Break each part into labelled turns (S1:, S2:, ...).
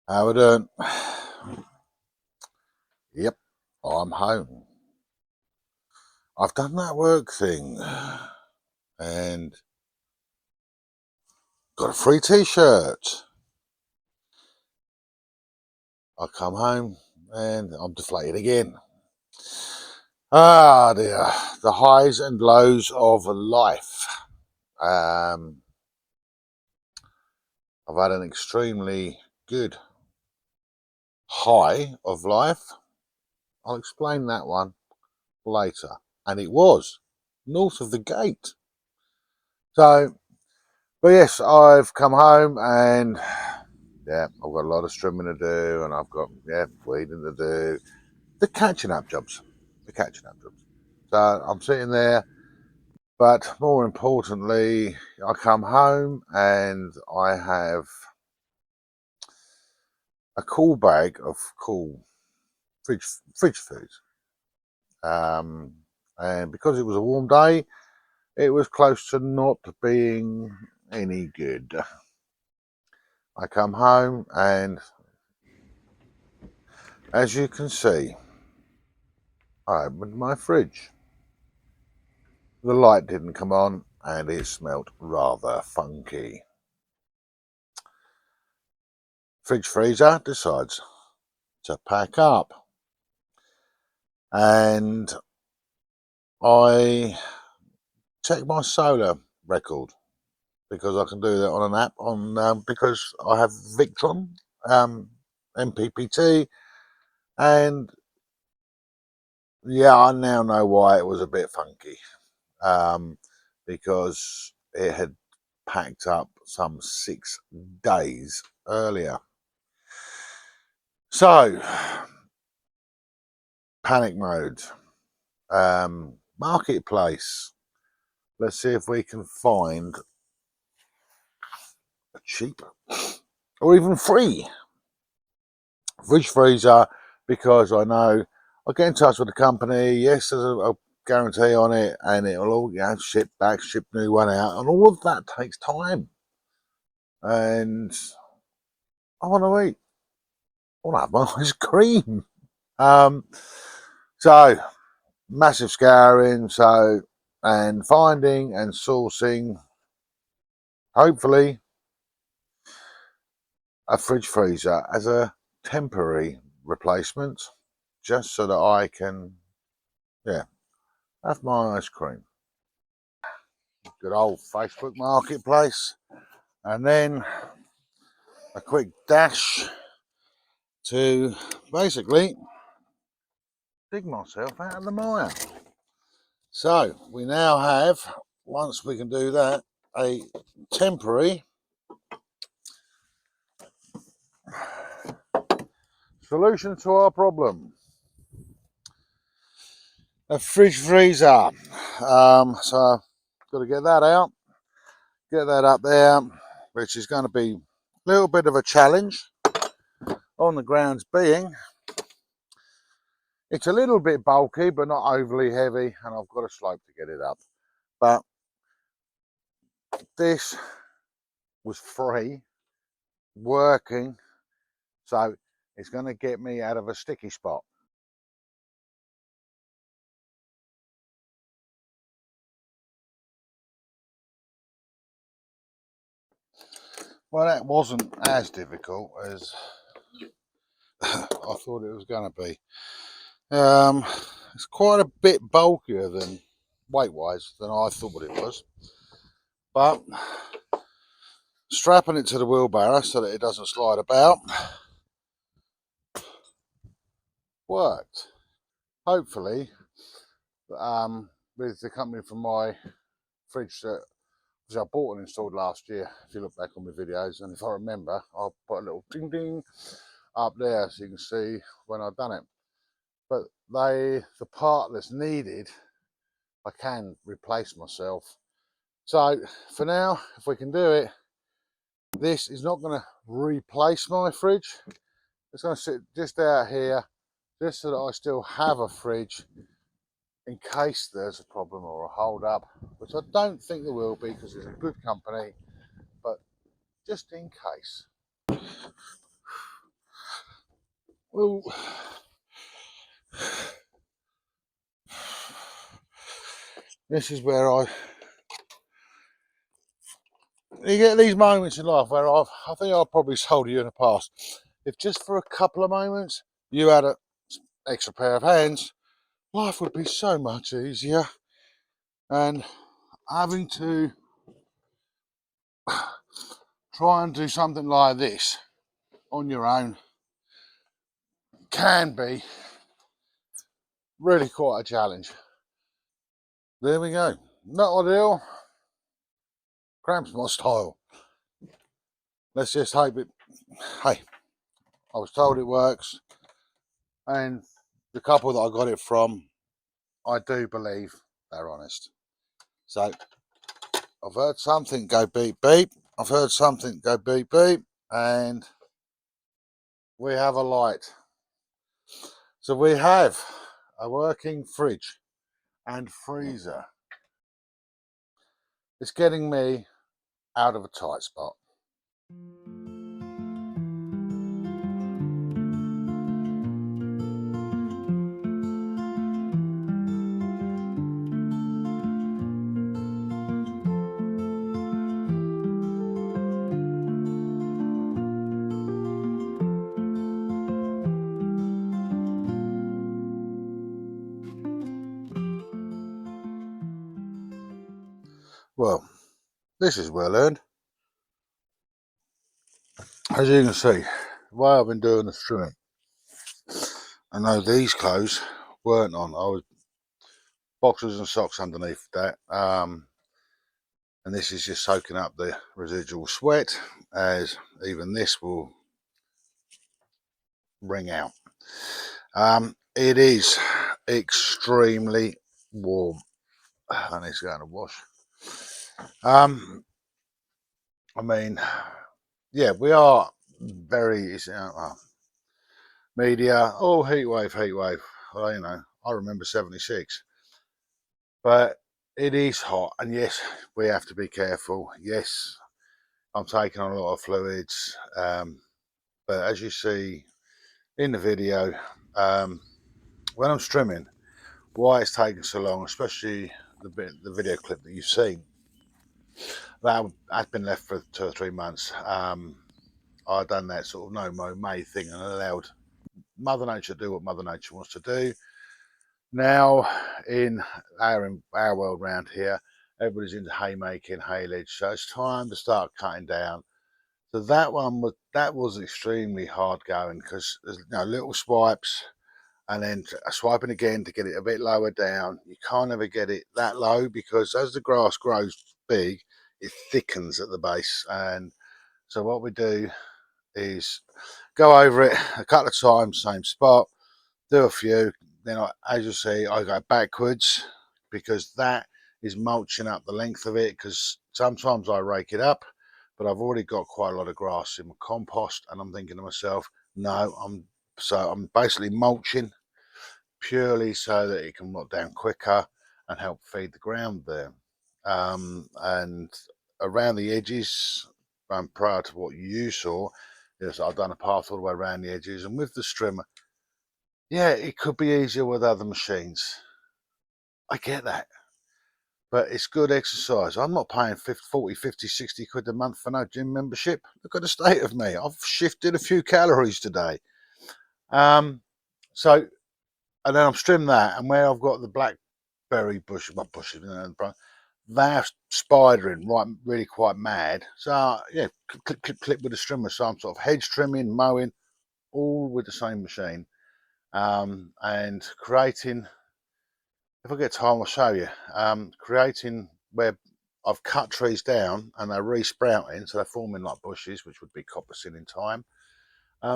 S1: How we doing? Yep, I'm home. I've done that work thing and got a free t-shirt. I come home and I'm deflated again. Ah dear, the highs and lows of life. Um, I've had an extremely good high of life. I'll explain that one later. And it was north of the gate. So, but yes, I've come home and yeah, I've got a lot of strimming to do, and I've got weeding to do. The catching up jobs, the catching up jobs. So I'm sitting there, but more importantly, I come home and I have a cool bag of cool fridge food. Um, and because it was a warm day, it was close to not being any good. I come home and, as you can see, I opened my fridge. The light didn't come on and it smelt rather funky. Fridge freezer decides to pack up, and I check my solar record because I can do that on an app because I have Victron, MPPT, and yeah, I now know why it was a bit funky, um, because it had packed up some 6 days earlier. So, panic mode, marketplace. Let's see if we can find a cheaper or even free fridge freezer, because I know I'll get in touch with the company. Yes, there's a guarantee on it, and it'll all ship back, ship new one out, and all of that takes time. And I want to eat. I want to have my ice cream. Um, so massive scouring, and finding and sourcing, hopefully, a fridge freezer as a temporary replacement, just so that I can, yeah, have my ice cream. Good old Facebook Marketplace, and then a quick dash to basically dig myself out of the mire. So we now have, once we can do that, a temporary solution to our problem. A fridge freezer. So got to get that out, get that up there, which is going to be a little bit of a challenge, on the grounds being it's a little bit bulky but not overly heavy, and I've got a slope to get it up. But this was free, working, so it's going to get me out of a sticky spot. Well, that wasn't as difficult as I thought it was going to be. It's quite a bit bulkier than weight-wise than I thought it was, but strapping it to the wheelbarrow so that it doesn't slide about worked. Hopefully, with the company from my fridge that I bought and installed last year. If you look back on my videos, and if I remember, I'll put a little ding ding up there so you can see when I've done it. But the part that's needed, I can replace myself. So for now, if we can do it, this is not going to replace my fridge. It's going to sit just out here, just so that I still have a fridge in case there's a problem or a hold up, which I don't think there will be because it's a good company, but just in case. Well, this is where you get these moments in life where I think I've probably told you in the past, if just for a couple of moments you had an extra pair of hands, life would be so much easier. And having to try and do something like this on your own can be really quite a challenge. There we go. Not ideal. Cramps my style. Let's just hope it. Hey, I was told it works, and the couple that I got it from, I do believe they're honest. So I've heard something go beep beep. I've heard something go beep beep, and we have a light. So we have a working fridge and freezer. It's getting me out of a tight spot. Well, this is well earned. As you can see, the way I've been doing the trimming, I know these clothes weren't on. I was boxers and socks underneath that. And this is just soaking up the residual sweat, as even this will wring out. It is extremely warm and it's going to wash. I mean, yeah, we are very media. Oh, heat wave, heat wave. Well, you know, I remember '76, but it is hot, and yes, we have to be careful. Yes, I'm taking on a lot of fluids, but as you see in the video, when I'm trimming, why it's taking so long, especially the video clip that you've seen, that has been left for 2 or 3 months. I done that sort of no mow May thing and allowed Mother Nature to do what Mother Nature wants to do. Now, in our world round here, everybody's into haymaking, haylage, so it's time to start cutting down. So that was extremely hard going because there's little swipes and then swiping again to get it a bit lower down. You can't ever get it that low because as the grass grows big, it thickens at the base. And so what we do is go over it a couple of times, same spot, do a few. Then, as you see, I go backwards because that is mulching up the length of it. Because sometimes I rake it up, but I've already got quite a lot of grass in my compost, and I'm thinking to myself, no, I'm basically mulching purely so that it can rot down quicker and help feed the ground there. And around the edges, prior to what you saw, yes, I've done a path all the way around the edges, and with the strimmer, yeah, it could be easier with other machines. I get that. But it's good exercise. I'm not paying 50, 40, 50, 60 quid a month for no gym membership. Look at the state of me. I've shifted a few calories today. So, and then I'm trimming that, and where I've got the blackberry bush, well, bushes, they're spidering, right, really quite mad. So, yeah, clip, clip, clip with a trimmer. So I'm sort of hedge trimming, mowing, all with the same machine. And creating, if I get time, I'll show you. Creating where I've cut trees down and they're re-sprouting, so they're forming like bushes, which would be coppicing in time.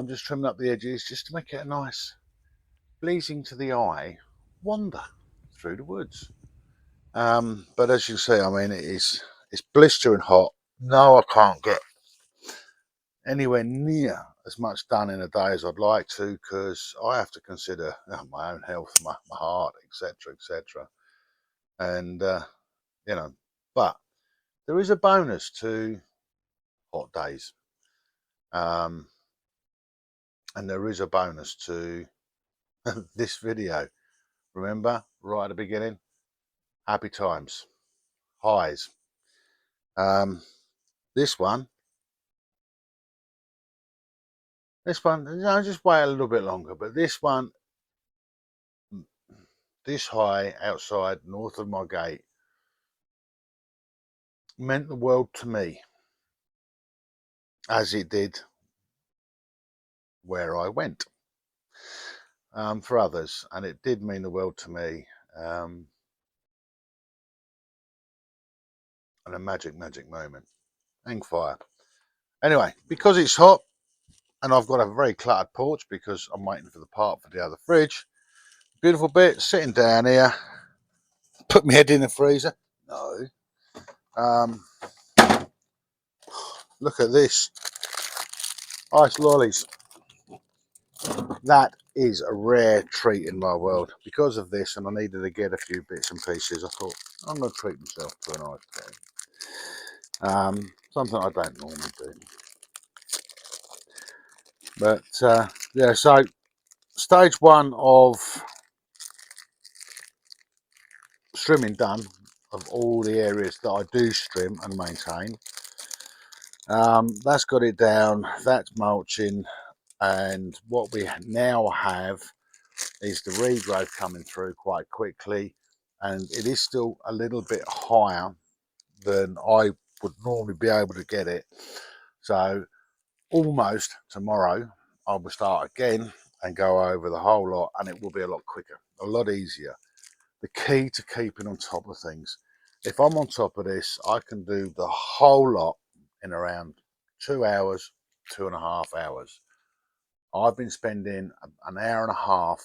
S1: Just trimming up the edges just to make it a nice, pleasing to the eye wander through the woods. But as you see, I mean, it's blistering hot. No, I can't get anywhere near as much done in a day as I'd like to because I have to consider my own health, my heart, etc., etc. And but there is a bonus to hot days. Um, And there is a bonus to this video. Remember, right at the beginning, happy times, highs. This one, just wait a little bit longer, but this one, this high outside north of my gate meant the world to me, as it did where I went, for others, and it did mean the world to me, and a magic moment. Hang fire. Anyway, because it's hot and I've got a very cluttered porch because I'm waiting for the part for the other fridge, beautiful bit, sitting down here, put my head in the freezer. No. Look at this. Ice lollies. That is a rare treat in my world. Because of this, and I needed to get a few bits and pieces, I thought, I'm going to treat myself to an ice cream. Something I don't normally do. But, yeah, so stage one of trimming done of all the areas that I do trim and maintain. That's got it down, that's mulching, and what we now have is the regrowth coming through quite quickly, and it is still a little bit higher than I would normally be able to get it. So almost tomorrow I will start again and go over the whole lot, and it will be a lot quicker, a lot easier. The key to keeping on top of things, if I'm on top of this, I can do the whole lot in around 2 hours, 2.5 hours. I've been spending an hour and a half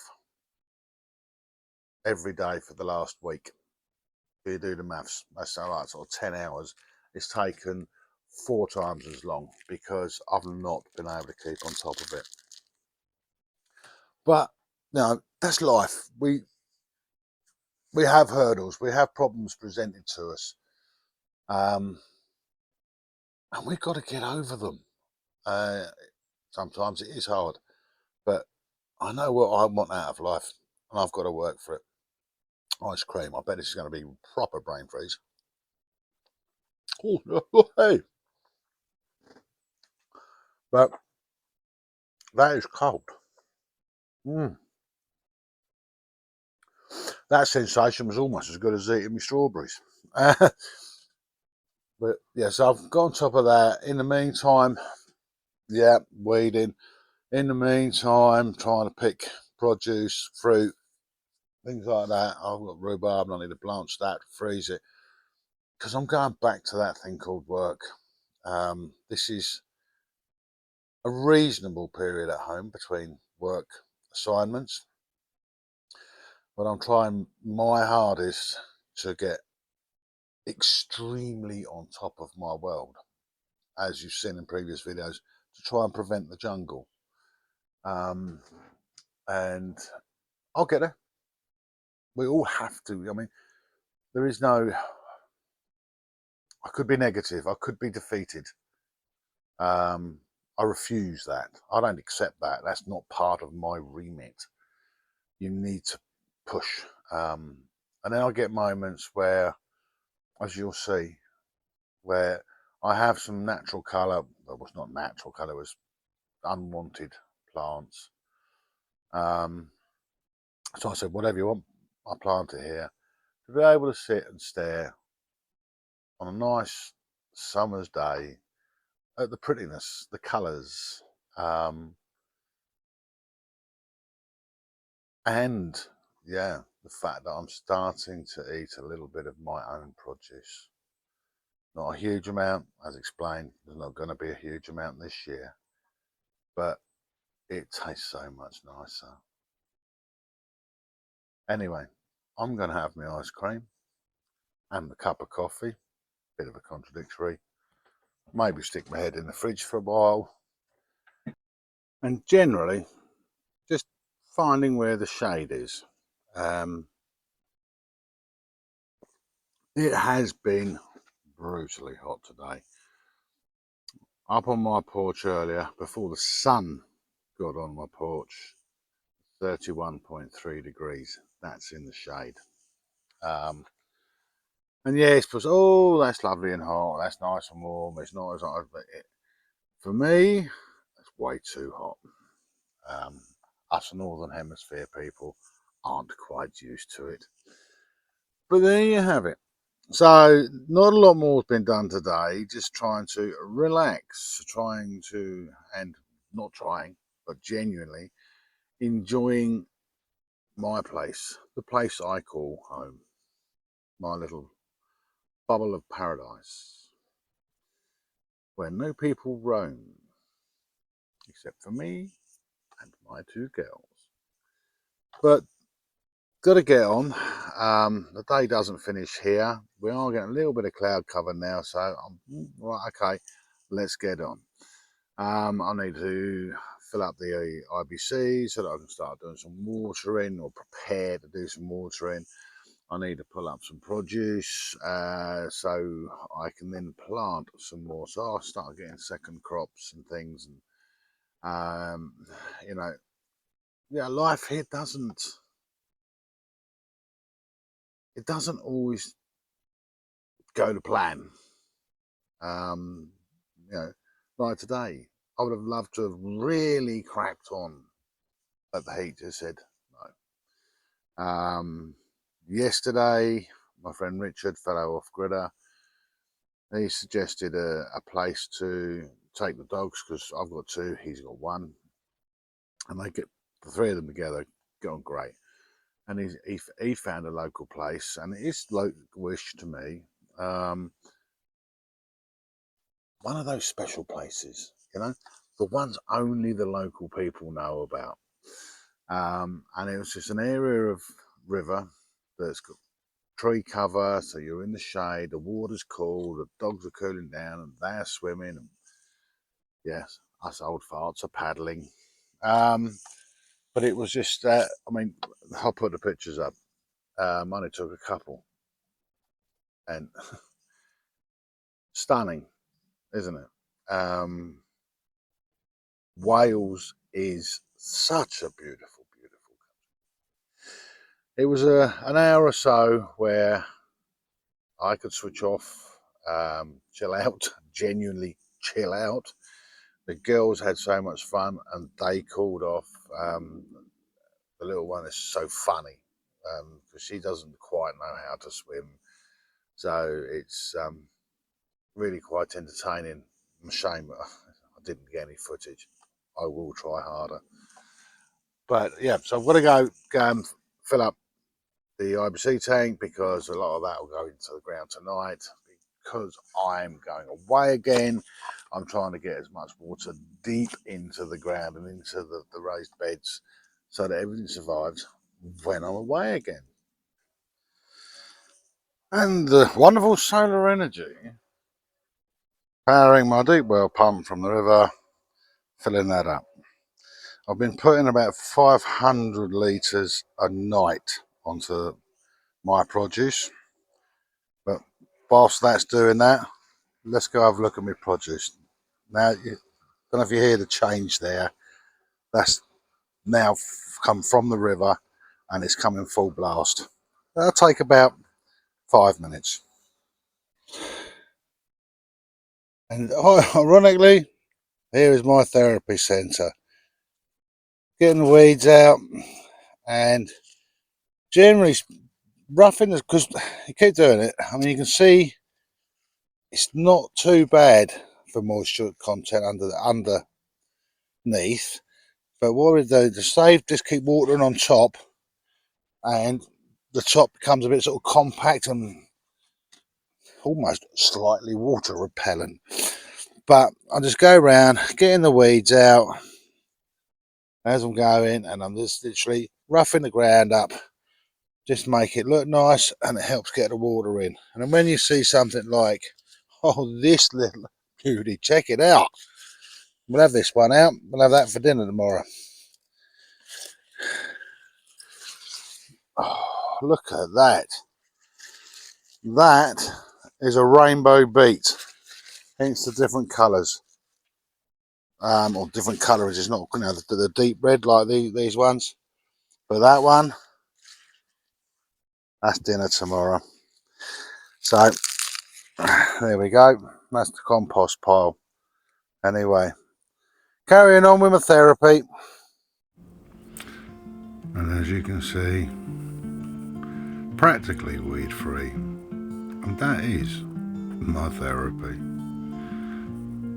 S1: every day for the last week. You do the maths, that's like sort of 10 hours. It's taken 4 times as long because I've not been able to keep on top of it. But no, that's life. We have hurdles, we have problems presented to us, and we've got to get over them. Sometimes it is hard, but I know what I want out of life, and I've got to work for it. Ice cream. I bet this is going to be proper brain freeze. Oh, hey. But that is cold. That sensation was almost as good as eating my strawberries. But yeah, so I've got on top of that. In the meantime, yeah, weeding. In the meantime, trying to pick produce, fruit, things like that. I've got rhubarb and I need to blanch that, freeze it. Because I'm going back to that thing called work. This is a reasonable period at home between work assignments, but I'm trying my hardest to get extremely on top of my world, as you've seen in previous videos, to try and prevent the jungle. And I'll get there. We all have to. I mean, there is no, I could be negative, I could be defeated. I refuse that. I don't accept that. That's not part of my remit. You need to push. And then I get moments where, as you'll see, where I have some natural colour. Well, it was not natural colour, it was unwanted plants. So I said, whatever you want, I'll plant it here. To be able to sit and stare on a nice summer's day at the prettiness, the colours, and yeah, the fact that I'm starting to eat a little bit of my own produce. Not a huge amount, as explained, there's not going to be a huge amount this year, but it tastes so much nicer. Anyway, I'm going to have my ice cream and the cup of coffee, bit of a contradictory, maybe stick my head in the fridge for a while, and generally just finding where the shade is. It has been brutally hot today. Up on my porch earlier, before the sun got on my porch, 31.3 degrees. That's in the shade. And yes, but oh, that's lovely and hot. That's nice and warm. It's not as hot, but for me, it's way too hot. Us Northern Hemisphere people aren't quite used to it. But there you have it. So not a lot more has been done today. Just trying to relax, and not trying, but genuinely enjoying my place, the place I call home, my little bubble of paradise, where no people roam, except for me and my two girls. But got to get on. The day doesn't finish here. We are getting a little bit of cloud cover now, so I'm right. Okay, let's get on. I need to fill up the IBC so that I can start doing some watering, or prepare to do some watering. I need to pull up some produce so I can then plant some more. So I'll start getting second crops and things. And you know, yeah, life here doesn't always go to plan. You know, like today, I would have loved to have really cracked on, but the heat just said no. Yesterday, my friend Richard, fellow off-gridder, he suggested a place to take the dogs, because I've got two, he's got one, and they get the three of them together, get on great. And he found a local place, and it is local-ish to me. One of those special places, you know, the ones only the local people know about. And it was just an area of river that's got tree cover, so you're in the shade, the water's cool, the dogs are cooling down, and they're swimming. And yes, us old farts are paddling. But it was just, I mean, I'll put the pictures up. I only took a couple, and stunning, isn't it? Wales is such a beautiful, beautiful country. It was an hour or so where I could switch off, chill out, genuinely chill out. The girls had so much fun, and they cooled off. The little one is so funny because she doesn't quite know how to swim, so it's really quite entertaining. I'm ashamed I didn't get any footage. I will try harder. But yeah, so I've got to go and fill up the IBC tank, because a lot of that will go into the ground tonight, because I'm going away again. I'm trying to get as much water deep into the ground and into the raised beds so that everything survives when I'm away again. And the wonderful solar energy powering my deep well pump from the river, filling that up. I've been putting about 500 litres a night onto my produce. But whilst that's doing that, let's go have a look at my produce. Now, I don't know if you hear the change there. That's now come from the river, and it's coming full blast. That'll take about 5 minutes. And ironically, here is my therapy centre. Getting the weeds out, and generally roughing this, because you keep doing it. I mean, you can see it's not too bad for moisture content underneath. But what we do to save, just keep watering on top, and the top becomes a bit sort of compact and almost slightly water repellent. But I just go around getting the weeds out as I'm going, and I'm just literally roughing the ground up, just make it look nice, and it helps get the water in. And then when you see something like, oh, this little beauty, check it out. We'll have this one out. We'll have that for dinner tomorrow. Oh, look at that. That is a rainbow beet, hence the different colours. or different colours. It's not, you know, the deep red like these ones. But that one, that's dinner tomorrow. So there we go. That's the compost pile. Anyway, carrying on with my therapy. And as you can see, practically weed free. And that is my therapy.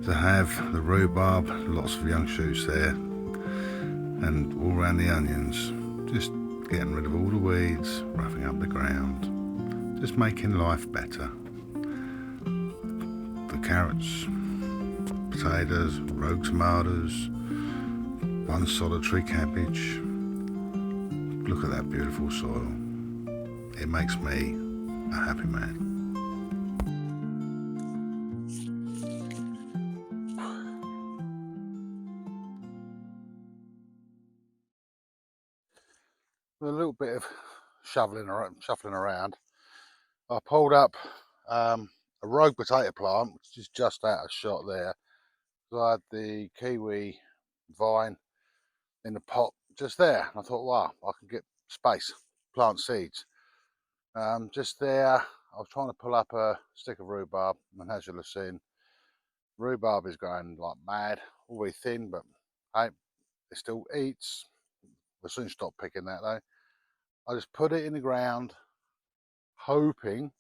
S1: To have the rhubarb, lots of young shoots there, and all around the onions, just getting rid of all the weeds, roughing up the ground, just making life better. The carrots, potatoes, rogue tomatoes, one solitary cabbage. Look at that beautiful soil. It makes me a happy man. With a little bit of shuffling around, I pulled up a rogue potato plant, which is just out of shot there. So I had the kiwi vine in the pot just there. And I thought, wow, I can get space, plant seeds. Just there, I was trying to pull up a stick of rhubarb, and as you'll have seen, rhubarb is growing like mad, all very thin, but hey, it still eats. We'll soon stop picking that though. I just put it in the ground, hoping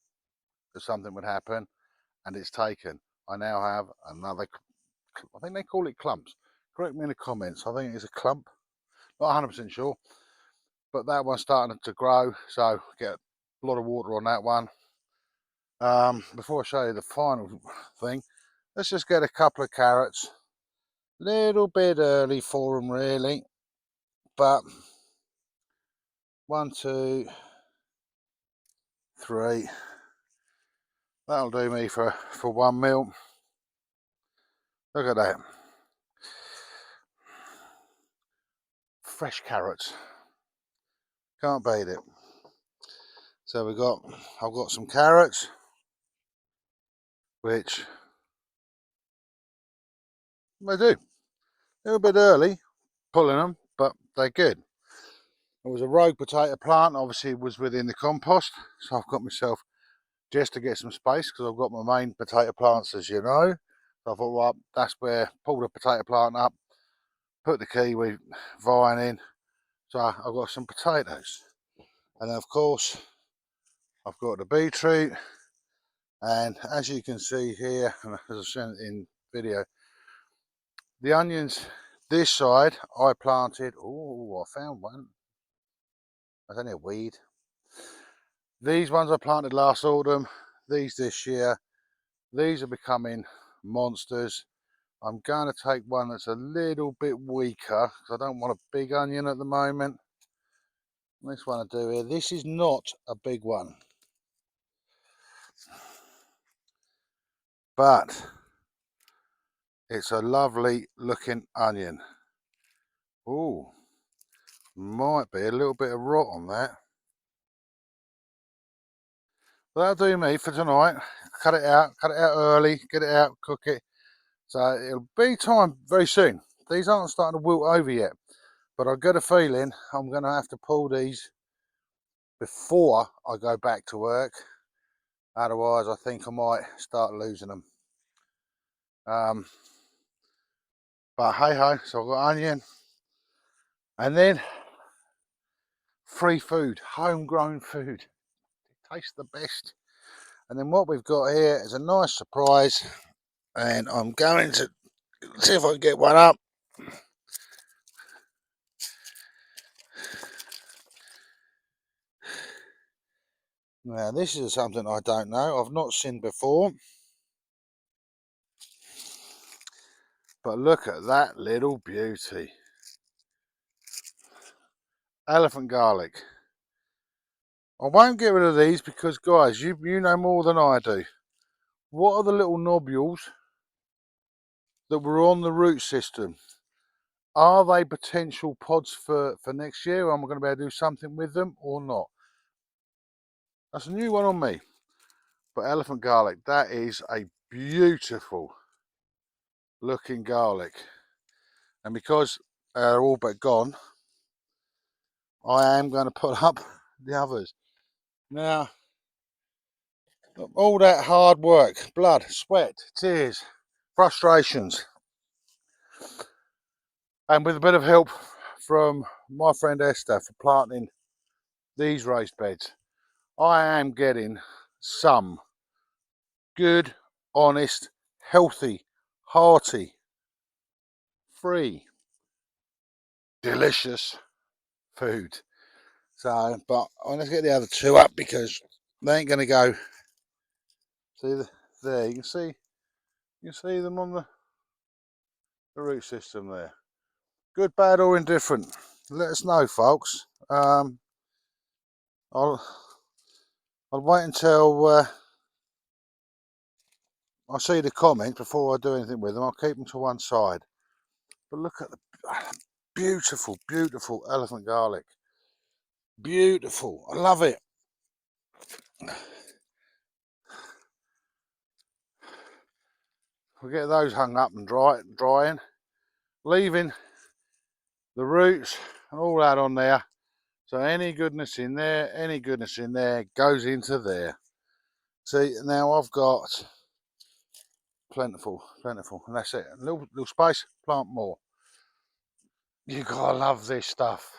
S1: that something would happen, and it's taken. I now have another, I think they call it clumps. Correct me in the comments. I think it's a clump. Not 100% sure, but that one's starting to grow, so get a lot of water on that one. Before I show you the final thing, let's just get a couple of carrots. Little bit early for them really, but 1, 2, 3. That'll do me for 1 meal. Look at that. Fresh carrots. Can't beat it. So I've got some carrots, which they do. A little bit early pulling them, but they're good. It was a rogue potato plant, obviously it was within the compost, so I've got myself, just to get some space, because I've got my main potato plants, as you know. So I thought, well, that's where, pull the potato plant up, put the kiwi vine in, so I've got some potatoes. And then of course, I've got the beetroot, and as you can see here, and as I've shown in video, the onions, this side, I planted, oh, I found one. That's only a weed. These ones I planted last autumn, these this year. These are becoming monsters. I'm going to take one that's a little bit weaker, because I don't want a big onion at the moment. This one I do here, this is not a big one, but it's a lovely looking onion. Oh, might be a little bit of rot on that. But that'll do me for tonight. Cut it out early, get it out, cook it. So it'll be time very soon. These aren't starting to wilt over yet, but I've got a feeling I'm going to have to pull these before I go back to work. Otherwise, I think I might start losing them. But hey ho, so I've got onion, and then free food, homegrown food. It tastes the best. And then what we've got here is a nice surprise, and I'm going to see if I can get one up. Now this is something I don't know, I've not seen before. But look at that little beauty. Elephant garlic. I won't get rid of these because, guys, you know more than I do. What are the little nobules that were on the root system? Are they potential pods for next year? Am I going to be able to do something with them or not? That's a new one on me. But elephant garlic, that is a beautiful looking garlic. And because they're all but gone, I am going to put up the others. Now, all that hard work, blood, sweat, tears, frustrations, and with a bit of help from my friend Esther for planting these raised beds, I am getting some good, honest, healthy, hearty, free, delicious food. So, but let's get the other two up because they ain't going to go. See there, you can see them on the root system there. Good, bad, or indifferent. Let us know, folks. I'll wait until I see the comments before I do anything with them. I'll keep them to one side. But look at the beautiful, beautiful elephant garlic. Beautiful. I love it. We'll get those hung up and drying, leaving the roots and all that on there. So any goodness in there goes into there. See, now I've got plentiful, and that's it. A little space, plant more. You gotta love this stuff.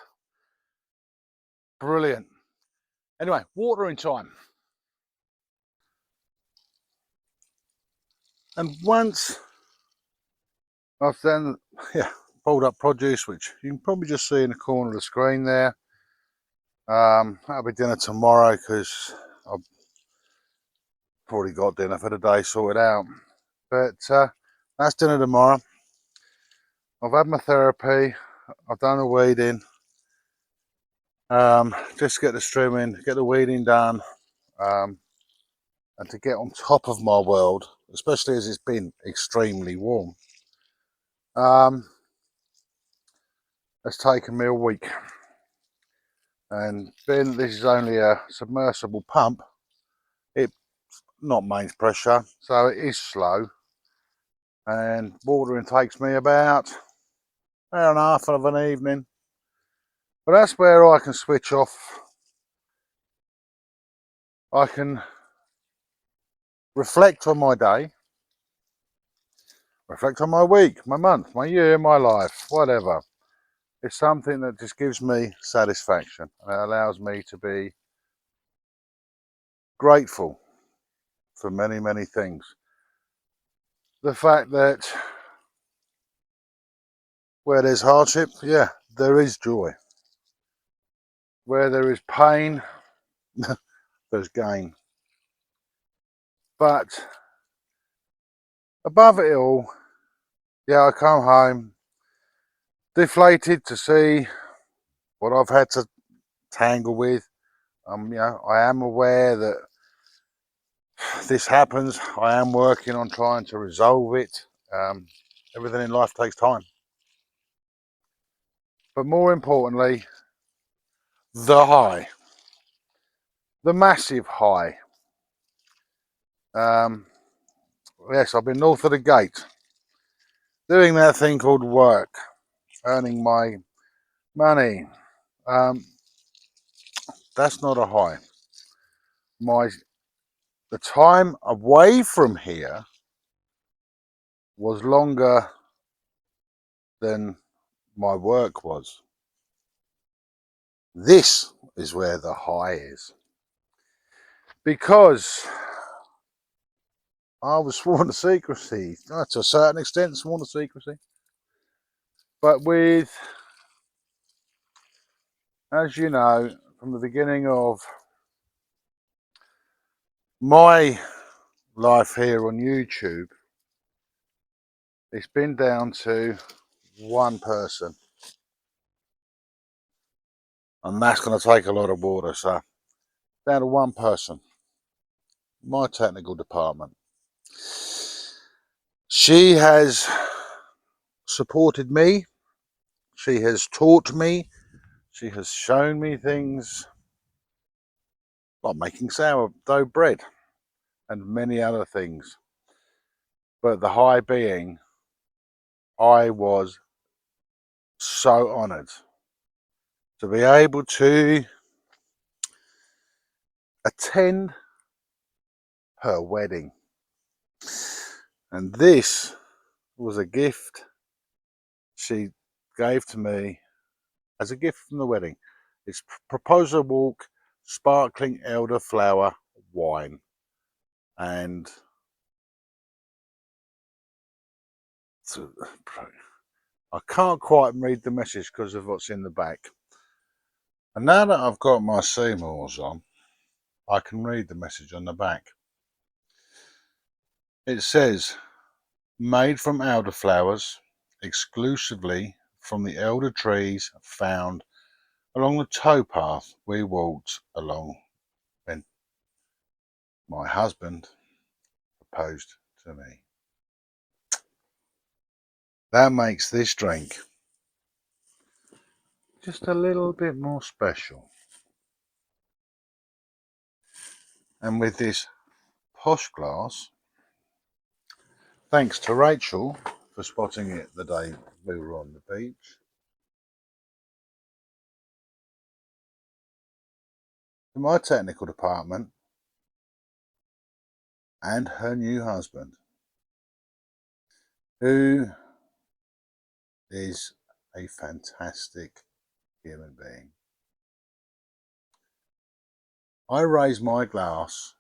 S1: Brilliant. Anyway, watering time. And once I've then, pulled up produce, which you can probably just see in the corner of the screen there. That'll be dinner tomorrow because I've already got dinner for the day sorted out. But that's dinner tomorrow. I've had my therapy. I've done the weeding. Just get the trimming, get the weeding done, and to get on top of my world, especially as it's been extremely warm. It's taken me a week, and being this is only a submersible pump, it's not mains pressure, so it is slow, and watering takes me about an hour and a half of an evening. But that's where I can switch off. I can reflect on my day, reflect on my week, my month, my year, my life, whatever. It's something that just gives me satisfaction, and it allows me to be grateful for many, many things. The fact that where there's hardship, yeah, there is joy. Where there is pain, there's gain. But above it all, yeah, I come home deflated to see what I've had to tangle with. I am aware that this happens. I am working on trying to resolve it. Everything in life takes time. But more importantly, the high, the massive high. Yes, I've been north of the gate, doing that thing called work, earning my money. That's not a high. The time away from here was longer than my work was. This is where the high is. Because I was sworn to secrecy, to a certain extent sworn to secrecy. But as you know, from the beginning of my life here on YouTube, it's been down to one person. And that's going to take a lot of water, so down to one person, my technical department. She has supported me, she has taught me, she has shown me things like making sourdough bread and many other things. But the high being, I was so honoured to be able to attend her wedding. And this was a gift she gave to me as a gift from the wedding. It's Proposal Walk Sparkling Elderflower Wine. And I can't quite read the message because of what's in the back. And now that I've got my Seymours on, I can read the message on the back. It says, made from elderflowers, exclusively from the elder trees found along the towpath we walked along when my husband proposed to me. That makes this drink just a little bit more special. And with this posh glass, thanks to Rachel for spotting it the day we were on the beach, to my technical department and her new husband, who is a fantastic human being. I raise my glass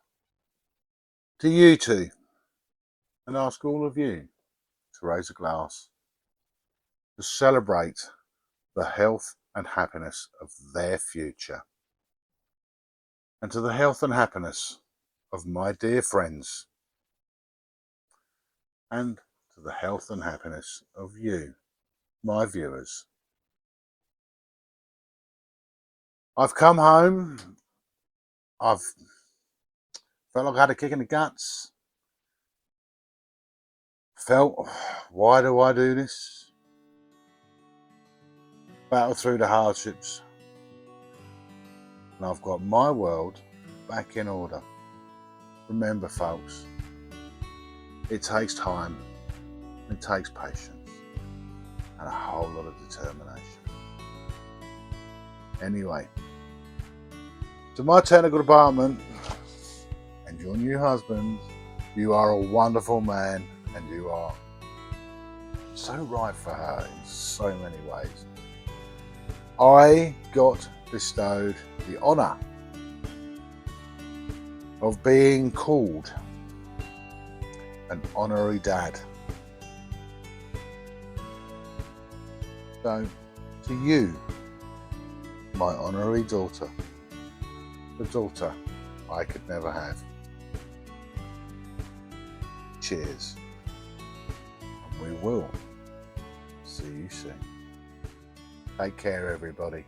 S1: to you two and ask all of you to raise a glass to celebrate the health and happiness of their future, and to the health and happiness of my dear friends, and to the health and happiness of you, my viewers. I've come home, I've felt like I had a kick in the guts, felt, why do I do this? Battle through the hardships, and I've got my world back in order. Remember folks, it takes time, it takes patience, and a whole lot of determination. Anyway, to my technical department and your new husband, you are a wonderful man, and you are so right for her in so many ways. I got bestowed the honour of being called an honorary dad. So, to you, my honorary daughter, the daughter I could never have, cheers, and we will see you soon. Take care, everybody.